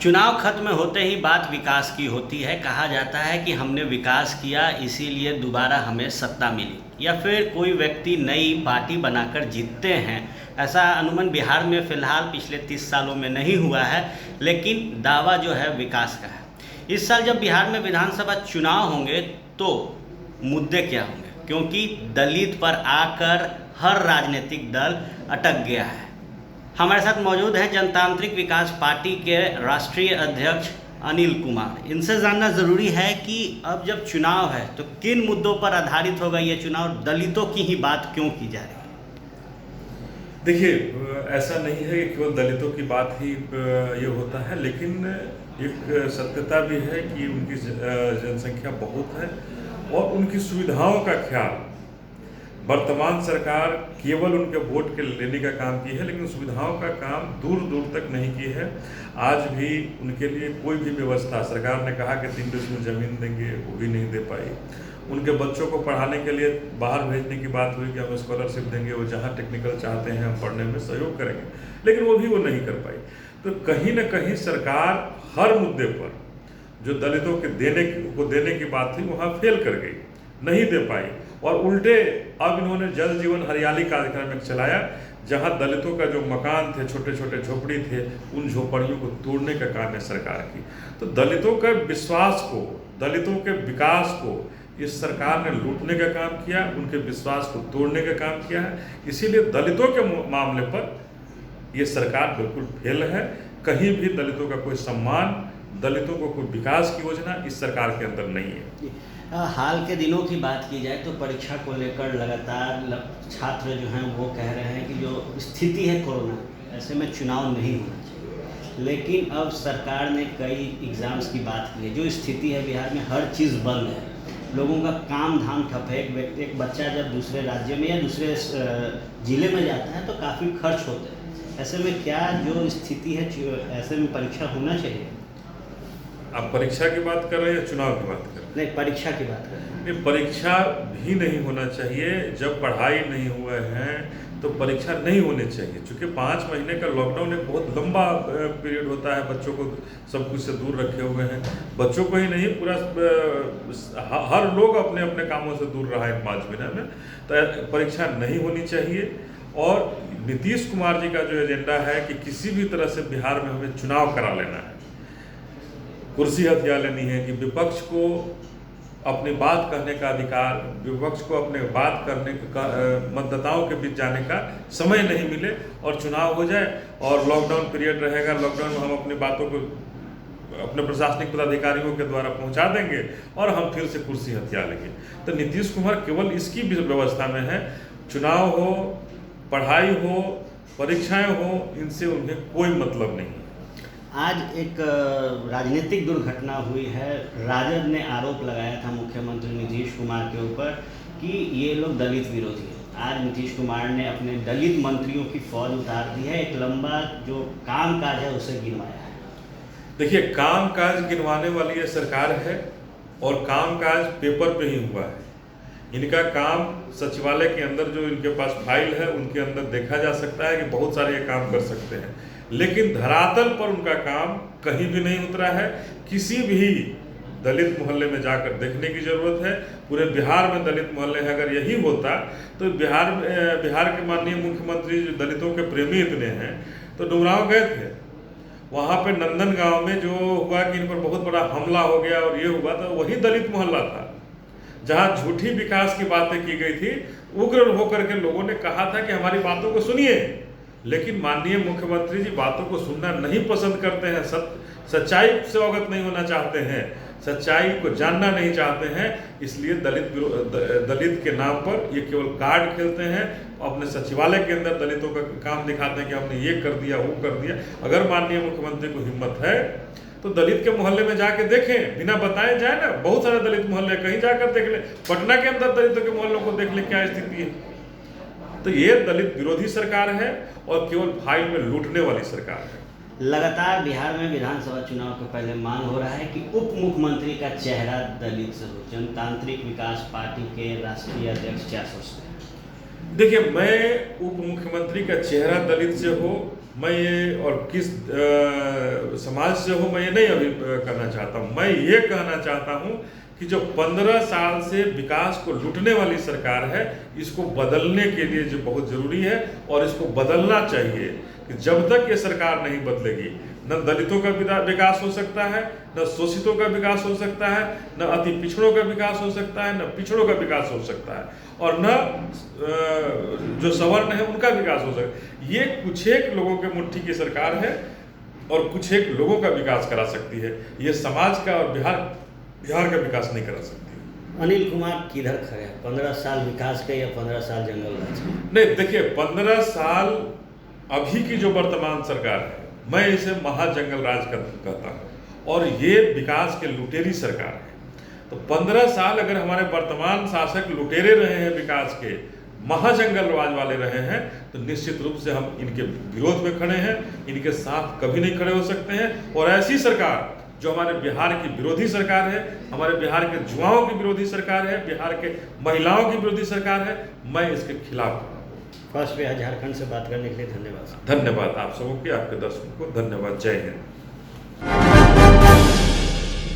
चुनाव खत्म होते ही बात विकास की होती है। कहा जाता है कि हमने विकास किया इसीलिए दोबारा हमें सत्ता मिली, या फिर कोई व्यक्ति नई पार्टी बनाकर जीतते हैं। ऐसा अनुमान बिहार में फ़िलहाल पिछले 30 सालों में नहीं हुआ है, लेकिन दावा जो है विकास का है। इस साल जब बिहार में विधानसभा चुनाव होंगे तो मुद्दे क्या होंगे, क्योंकि दलित पर आकर हर राजनीतिक दल अटक गया है। हमारे साथ मौजूद हैं जनतांत्रिक विकास पार्टी के राष्ट्रीय अध्यक्ष अनिल कुमार। इनसे जानना ज़रूरी है कि अब जब चुनाव है तो किन मुद्दों पर आधारित होगा ये चुनाव, दलितों की ही बात क्यों की जा रही है? देखिए, ऐसा नहीं है कि केवल दलितों की बात ही ये होता है, लेकिन एक सत्यता भी है कि उनकी जनसंख्या बहुत है और उनकी सुविधाओं का ख्याल वर्तमान सरकार केवल उनके वोट के लेने का काम की है, लेकिन सुविधाओं का काम दूर दूर तक नहीं की है। आज भी उनके लिए कोई भी व्यवस्था, सरकार ने कहा कि 3 डिसमिल जमीन देंगे, वो भी नहीं दे पाई। उनके बच्चों को पढ़ाने के लिए बाहर भेजने की बात हुई कि हम स्कॉलरशिप देंगे, वो जहाँ टेक्निकल चाहते हैं हम पढ़ने में सहयोग करेंगे, लेकिन वो भी वो नहीं कर पाई। तो कहीं ना कहीं सरकार हर मुद्दे पर जो दलितों के देने की बात थी वहाँ फेल कर गई, नहीं दे पाई। और उल्टे अब इन्होंने जल जीवन हरियाली कार्यक्रम एक चलाया, जहां दलितों का जो मकान थे, छोटे छोटे झोपड़ी थे, उन झोपड़ियों को तोड़ने का काम है सरकार की। तो दलितों के विश्वास को, दलितों के विकास को इस सरकार ने लूटने का काम किया, उनके विश्वास को तोड़ने का काम किया है। इसीलिए दलितों के मामले पर ये सरकार बिल्कुल फेल है। कहीं भी दलितों का कोई सम्मान, दलितों को कोई विकास की योजना इस सरकार के अंदर नहीं है। हाल के दिनों की बात की जाए तो परीक्षा को लेकर लगातार छात्र जो हैं वो कह रहे हैं कि जो स्थिति है कोरोना, ऐसे में चुनाव नहीं होना चाहिए। लेकिन अब सरकार ने कई एग्ज़ाम्स की बात की है। जो स्थिति है बिहार में, हर चीज़ बंद है, लोगों का काम धाम ठप है। एक बच्चा जब दूसरे राज्य में या दूसरे ज़िले में जाता है तो काफ़ी खर्च होते हैं। ऐसे में क्या जो स्थिति है, ऐसे में परीक्षा होना चाहिए? आप परीक्षा की बात कर रहे हैं या चुनाव की बात कर रहे हैं? नहीं, परीक्षा की बात कर रहे हैं। नहीं, परीक्षा भी नहीं होना चाहिए। जब पढ़ाई नहीं हुए हैं तो परीक्षा नहीं होनी चाहिए, क्योंकि 5 महीने का लॉकडाउन एक बहुत लंबा पीरियड होता है। बच्चों को सब कुछ से दूर रखे हुए हैं, बच्चों को ही नहीं, पूरा हर लोग अपने अपने कामों से दूर रहा है 5 महीने में। तो परीक्षा नहीं होनी चाहिए। और नीतीश कुमार जी का जो एजेंडा है कि किसी भी तरह से बिहार में हमें चुनाव करा लेना है, कुर्सी हथिया लेनी है, कि विपक्ष को अपनी बात कहने का अधिकार, विपक्ष को अपने बात करने का, मतदाताओं के बीच जाने का समय नहीं मिले और चुनाव हो जाए और लॉकडाउन पीरियड रहेगा। लॉकडाउन में हम अपनी बातों को अपने प्रशासनिक पदाधिकारियों के द्वारा पहुंचा देंगे और हम फिर से कुर्सी हथिया लेंगे। तो नीतीश कुमार केवल इसकी व्यवस्था में है। चुनाव हो, पढ़ाई हो, परीक्षाएं हो, इनसे उन्हें कोई मतलब नहीं है। आज एक राजनीतिक दुर्घटना हुई है। राजद ने आरोप लगाया था मुख्यमंत्री नीतीश कुमार के ऊपर कि ये लोग दलित विरोधी हैं। आज नीतीश कुमार ने अपने दलित मंत्रियों की फौज उतार दी है, एक लंबा जो काम काज है उसे गिनवाया है। देखिए, काम काज गिनवाने वाली ये सरकार है और काम काज पेपर पे ही हुआ है। इनका काम सचिवालय के अंदर जो इनके पास फाइल है उनके अंदर देखा जा सकता है कि बहुत सारे ये काम कर सकते हैं, लेकिन धरातल पर उनका काम कहीं भी नहीं उतरा है। किसी भी दलित मोहल्ले में जाकर देखने की ज़रूरत है। पूरे बिहार में दलित मोहल्ले हैं, अगर यही होता तो बिहार के माननीय मुख्यमंत्री जो दलितों के प्रेमी इतने हैं, तो डुमरांव गए थे। वहाँ पे नंदन गांव में जो हुआ कि इन पर बहुत बड़ा हमला हो गया और ये हुआ, तो वही दलित मोहल्ला था जहाँ झूठी विकास की बातें की गई थी। उग्र होकर के लोगों ने कहा था कि हमारी बातों को सुनिए, लेकिन माननीय मुख्यमंत्री जी बातों को सुनना नहीं पसंद करते हैं। सच्चाई से अवगत नहीं होना चाहते हैं, सच्चाई को जानना नहीं चाहते हैं। इसलिए दलित के नाम पर ये केवल कार्ड खेलते हैं। अपने सचिवालय के अंदर दलितों का काम दिखाते हैं कि हमने ये कर दिया, वो कर दिया। अगर माननीय मुख्यमंत्री को हिम्मत है तो दलित के मोहल्ले में जाके देखें, बिना बताए जाए ना। बहुत सारे दलित मोहल्ले, कहीं जाकर देख ले, पटना के अंदर दलितों के मोहल्लों को देख ले क्या स्थिति है। तो ये दलित विरोधी सरकार है और केवल फाइल में लूटने वाली सरकार है। लगातार बिहार में विधानसभा चुनाव के पहले मांग हो रहा है कि उप मुख्यमंत्री का चेहरा दलित से हो। जनतांत्रिक विकास पार्टी के राष्ट्रीय अध्यक्ष क्या सोचते हैं? देखिए, मैं उप मुख्यमंत्री का चेहरा दलित से हो मैं ये और किस समाज से हूँ मैं ये नहीं अभी करना चाहता हूँ। मैं ये कहना चाहता हूँ कि जो 15 साल से विकास को लूटने वाली सरकार है, इसको बदलने के लिए जो बहुत ज़रूरी है और इसको बदलना चाहिए कि जब तक ये सरकार नहीं बदलेगी, न दलितों का विकास हो सकता है, न शोषितों का विकास हो सकता है, न अति पिछड़ों का विकास हो सकता है, न पिछड़ों का विकास हो सकता है, और न जो सवर्ण है उनका विकास हो सकता है। ये कुछ एक लोगों के मुट्ठी की सरकार है और कुछ एक लोगों का विकास करा सकती है। ये समाज का और बिहार का विकास नहीं करा सकती। अनिल कुमार किधर खड़े हैं, 15 साल विकास के या 15 साल जंगल राज के? नहीं, देखिए 15 साल अभी की जो वर्तमान सरकार है, मैं इसे महाजंगल राज कहता हूँ और ये विकास के लुटेरी सरकार है। तो 15 साल अगर हमारे वर्तमान शासक लुटेरे रहे हैं, विकास के महाजंगल राज वाले रहे हैं, तो निश्चित रूप से हम इनके विरोध में खड़े हैं, इनके साथ कभी नहीं खड़े हो सकते हैं। और ऐसी सरकार जो हमारे बिहार की विरोधी सरकार है, हमारे बिहार के युवाओं की विरोधी सरकार है, बिहार के महिलाओं की विरोधी सरकार है, मैं इसके खिलाफ हूँ। फर्स्ट बिहार झारखंड से बात करने के लिए धन्यवाद। धन्यवाद आप सबको, आपके दर्शकों को धन्यवाद। जय हिंद।